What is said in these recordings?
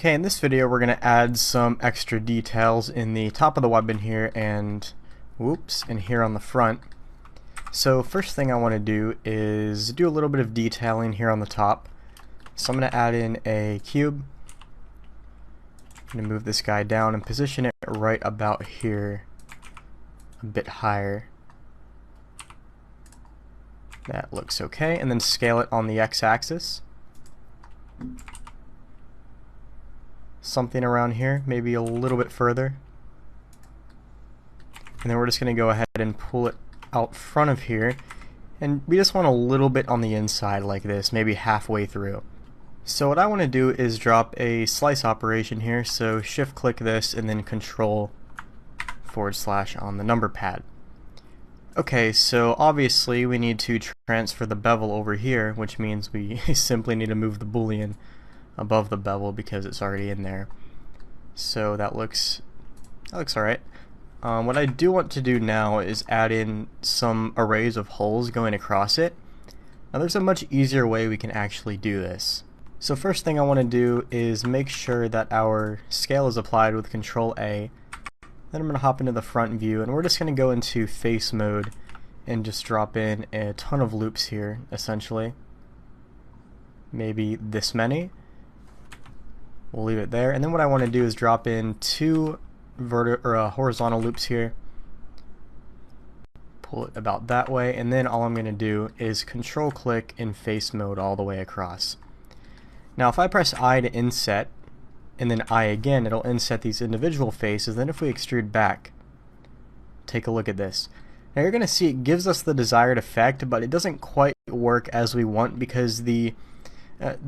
Okay, in this video we're going to add some extra details in the top of the weapon here and here on the front. So first thing I want to do is do a little bit of detailing here on the top. So I'm going to add in a cube. I'm going to move this guy down and position it right about here, a bit higher. That looks okay, and then scale it on the x-axis. Something around here, maybe a little bit further. And then we're just going to go ahead and pull it out front of here, and we just want a little bit on the inside like this, maybe halfway through. So what I want to do is drop a slice operation here, so shift click this and then control / on the number pad. Okay, so obviously we need to transfer the bevel over here, which means we simply need to move the boolean above the bevel because it's already in there. So that looks alright. What I do want to do now is add in some arrays of holes going across it. Now there's a much easier way we can actually do this. So first thing I want to do is make sure that our scale is applied with Control A. Then I'm going to hop into the front view and we're just going to go into face mode and just drop in a ton of loops here, essentially. Maybe this many. We'll leave it there, and then what I want to do is drop in two horizontal loops here. Pull it about that way, and then all I'm going to do is control click in face mode all the way across. Now if I press I to inset, and then I again, it'll inset these individual faces. Then if we extrude back, take a look at this. Now you're going to see it gives us the desired effect, but it doesn't quite work as we want because the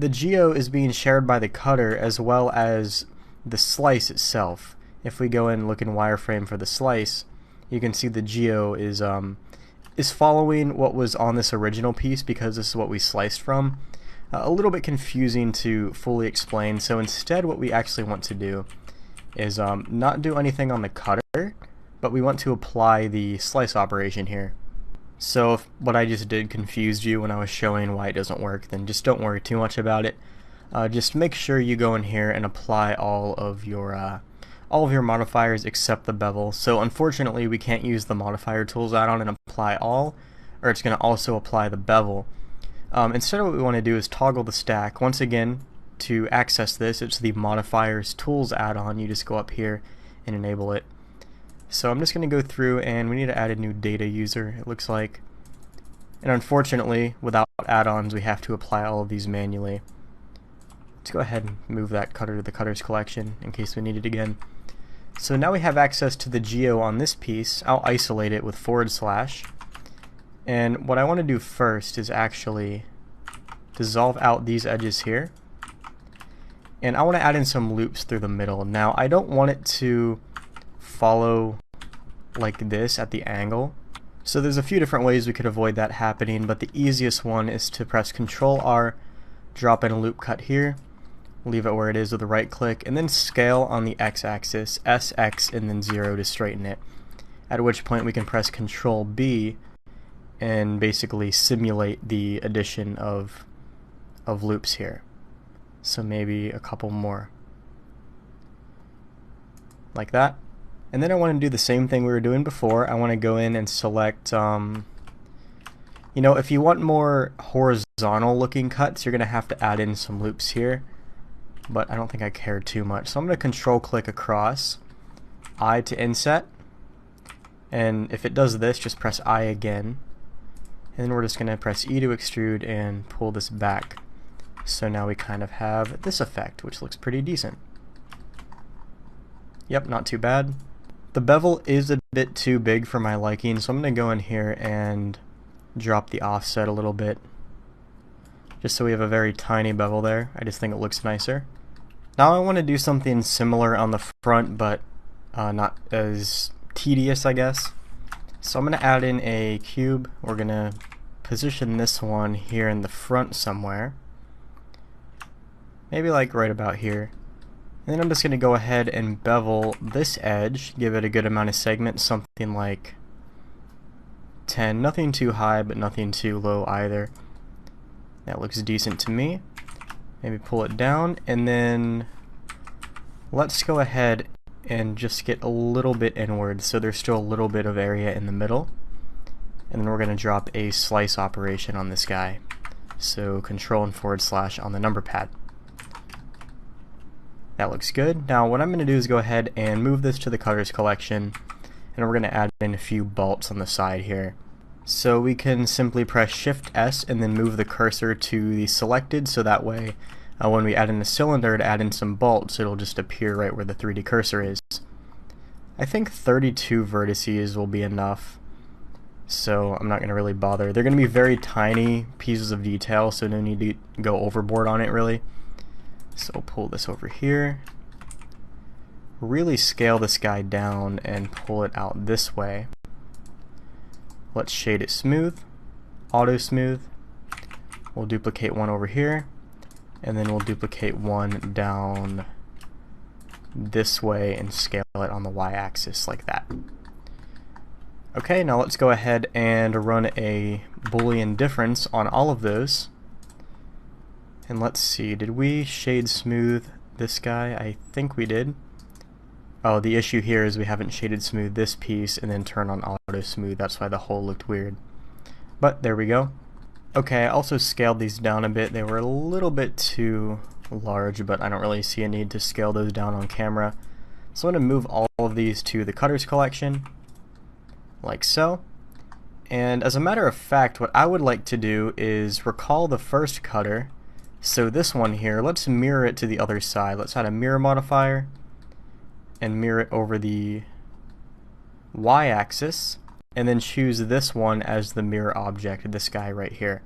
geo is being shared by the cutter as well as the slice itself. If we go in and look in wireframe for the slice, you can see the geo is following what was on this original piece because this is what we sliced from. A little bit confusing to fully explain, so instead what we actually want to do is not do anything on the cutter, but we want to apply the slice operation here. So if what I just did confused you when I was showing why it doesn't work, then just don't worry too much about it. Just make sure you go in here and apply all of your modifiers except the bevel. So unfortunately we can't use the modifier tools add-on and apply all, or it's going to also apply the bevel. Instead what we want to do is toggle the stack. Once again, to access this, it's the modifiers tools add-on. You just go up here and enable it. So I'm just going to go through and we need to add a new data user, it looks like. And unfortunately, without add-ons, we have to apply all of these manually. Let's go ahead and move that cutter to the cutters collection in case we need it again. So now we have access to the geo on this piece. I'll isolate it with /. And what I want to do first is actually dissolve out these edges here. And I want to add in some loops through the middle. Now I don't want it to follow like this at the angle. So there's a few different ways we could avoid that happening, but the easiest one is to press Control R, drop in a loop cut here, leave it where it is with a right click, and then scale on the x-axis, SX and then 0 to straighten it. At which point we can press Control B and basically simulate the addition of loops here. So maybe a couple more. Like that. And then I want to do the same thing we were doing before. I want to go in and select, if you want more horizontal looking cuts, you're going to have to add in some loops here. But I don't think I care too much. So I'm going to control click across, I to inset. And if it does this, just press I again. And then we're just going to press E to extrude and pull this back. So now we kind of have this effect, which looks pretty decent. Yep, not too bad. The bevel is a bit too big for my liking, so I'm going to go in here and drop the offset a little bit. Just so we have a very tiny bevel there. I just think it looks nicer. Now I want to do something similar on the front, but not as tedious, I guess. So I'm going to add in a cube. We're going to position this one here in the front somewhere. Maybe like right about here. And then I'm just going to go ahead and bevel this edge, give it a good amount of segment, something like 10. Nothing too high, but nothing too low either. That looks decent to me. Maybe pull it down, and then Let's go ahead and just get a little bit inward so there's still a little bit of area in the middle. And then we're going to drop a slice operation on this guy. So control and / on the number pad. That looks good. Now what I'm going to do is go ahead and move this to the cutters collection, and we're going to add in a few bolts on the side here. So we can simply press Shift S and then move the cursor to the selected, so that way when we add in a cylinder to add in some bolts, it'll just appear right where the 3D cursor is. I think 32 vertices will be enough, so I'm not going to really bother. They're going to be very tiny pieces of detail, so no need to go overboard on it really. So we'll pull this over here, really scale this guy down and pull it out this way. Let's shade it smooth, auto smooth. We'll duplicate one over here, and then we'll duplicate one down this way and scale it on the y-axis like that. Okay, now let's go ahead and run a Boolean difference on all of those. And let's see, did we shade smooth this guy? I think we did. Oh, the issue here is we haven't shaded smooth this piece and then turn on auto smooth. That's why the hole looked weird. But there we go. Okay, I also scaled these down a bit. They were a little bit too large, but I don't really see a need to scale those down on camera. So I'm going to move all of these to the cutters collection, like so. And as a matter of fact, what I would like to do is recall the first cutter. So this one here, let's mirror it to the other side. Let's add a mirror modifier and mirror it over the y-axis, and then choose this one as the mirror object, this guy right here.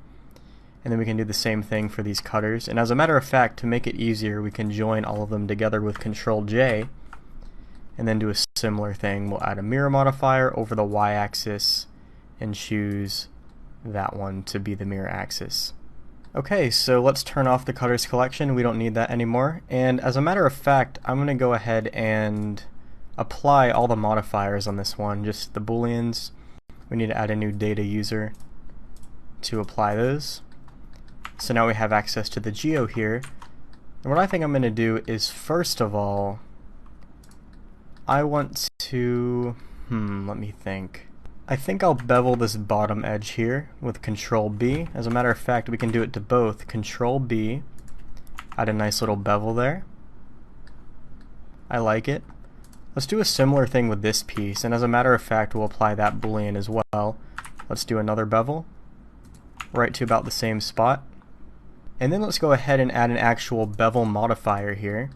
And then we can do the same thing for these cutters. And as a matter of fact, to make it easier, we can join all of them together with Control J and then do a similar thing. We'll add a mirror modifier over the y-axis and choose that one to be the mirror axis. Okay, so let's turn off the cutters collection. We don't need that anymore. And as a matter of fact, I'm going to go ahead and apply all the modifiers on this one, just the booleans. We need to add a new data user to apply those. So now we have access to the geo here. And what I think I'm going to do is, first of all, I want to, let me think. I think I'll bevel this bottom edge here with Control B. As a matter of fact, we can do it to both. Control B, add a nice little bevel there. I like it. Let's do a similar thing with this piece, and as a matter of fact, we'll apply that boolean as well. Let's do another bevel, right to about the same spot. And then let's go ahead and add an actual bevel modifier here.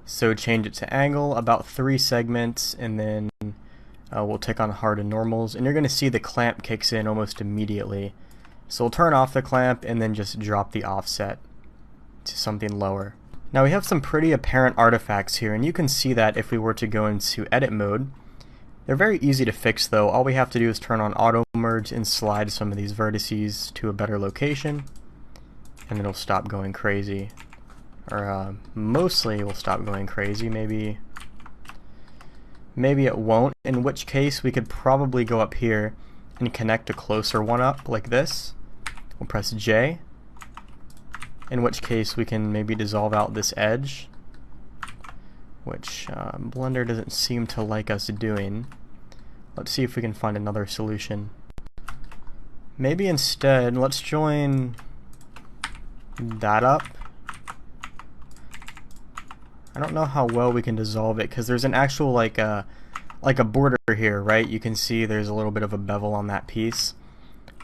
So change it to angle, about 3 segments, and then we'll take on hard and normals, and you're going to see the clamp kicks in almost immediately. So we'll turn off the clamp and then just drop the offset to something lower. Now we have some pretty apparent artifacts here, and you can see that if we were to go into edit mode. They're very easy to fix though. All we have to do is turn on auto merge and slide some of these vertices to a better location, and it'll stop going crazy. Or mostly will stop going crazy. Maybe it won't, in which case we could probably go up here and connect a closer one up like this. We'll press J, in which case we can maybe dissolve out this edge, which Blender doesn't seem to like us doing. Let's see if we can find another solution. Maybe instead, let's join that up. I don't know how well we can dissolve it because there's an actual like a border here, right? You can see there's a little bit of a bevel on that piece.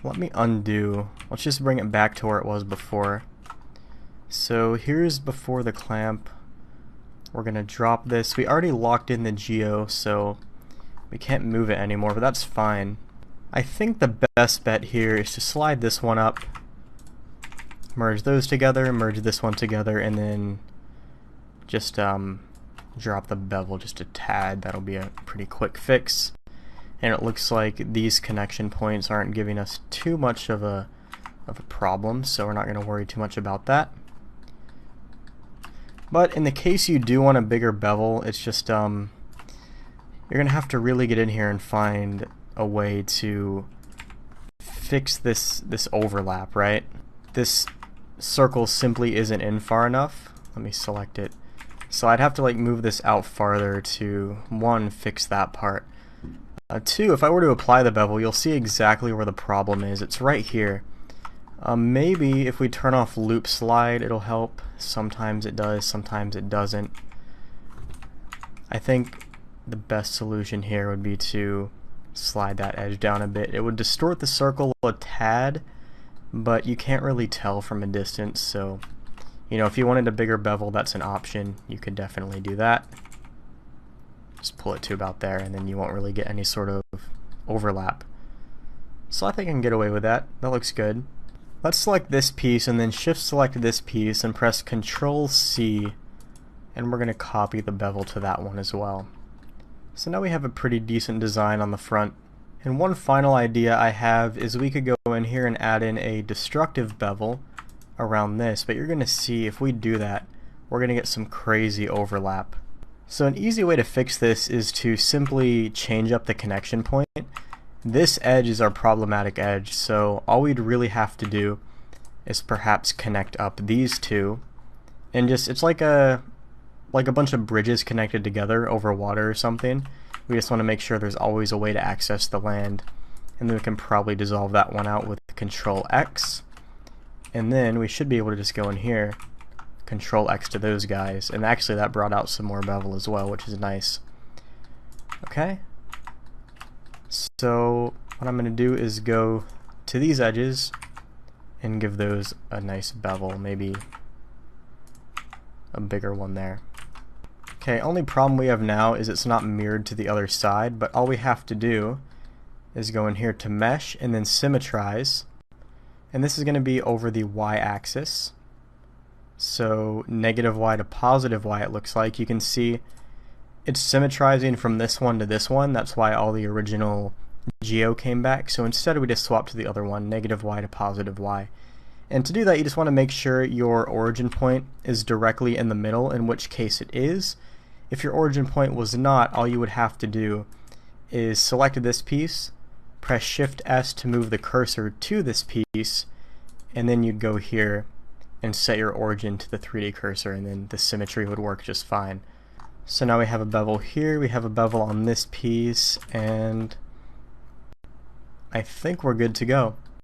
Let me undo. Let's just bring it back to where it was before. So here's before the clamp. We're gonna drop this. We already locked in the geo, so we can't move it anymore, but that's fine. I think the best bet here is to slide this one up, merge those together, merge this one together, and then just drop the bevel just a tad. That'll be a pretty quick fix. And it looks like these connection points aren't giving us too much of a problem, so we're not going to worry too much about that. But in the case you do want a bigger bevel, it's just you're going to have to really get in here and find a way to fix this overlap, right? This circle simply isn't in far enough. Let me select it. So I'd have to like move this out farther to, one, fix that part. Two, if I were to apply the bevel, you'll see exactly where the problem is. It's right here. Maybe if we turn off loop slide, it'll help. Sometimes it does, sometimes it doesn't. I think the best solution here would be to slide that edge down a bit. It would distort the circle a tad, but you can't really tell from a distance, so you know, if you wanted a bigger bevel, that's an option. You could definitely do that. Just pull it to about there, and then you won't really get any sort of overlap. So I think I can get away with that. That looks good. Let's select this piece and then shift select this piece and press Control C, and we're going to copy the bevel to that one as well. So now we have a pretty decent design on the front. And one final idea I have is we could go in here and add in a destructive bevel around this, but you're going to see if we do that, we're going to get some crazy overlap. So an easy way to fix this is to simply change up the connection point. This edge is our problematic edge, so all we'd really have to do is perhaps connect up these two, and just, it's like a bunch of bridges connected together over water or something. We just want to make sure there's always a way to access the land, and then we can probably dissolve that one out with Control X, and then we should be able to just go in here, Control X to those guys, and actually that brought out some more bevel as well, which is nice. Okay, so what I'm going to do is go to these edges and give those a nice bevel, maybe a bigger one there. Okay, only problem we have now is it's not mirrored to the other side, but all we have to do is go in here to mesh and then symmetrize, and this is going to be over the y-axis. So negative y to positive y, it looks like. You can see it's symmetrizing from this one to this one. That's why all the original geo came back. So instead we just swap to the other one, negative y to positive y. And to do that, you just want to make sure your origin point is directly in the middle, in which case it is. If your origin point was not, all you would have to do is select this piece, press Shift S to move the cursor to this piece, and then you'd go here and set your origin to the 3D cursor, and then the symmetry would work just fine. So now we have a bevel here, we have a bevel on this piece, and I think we're good to go.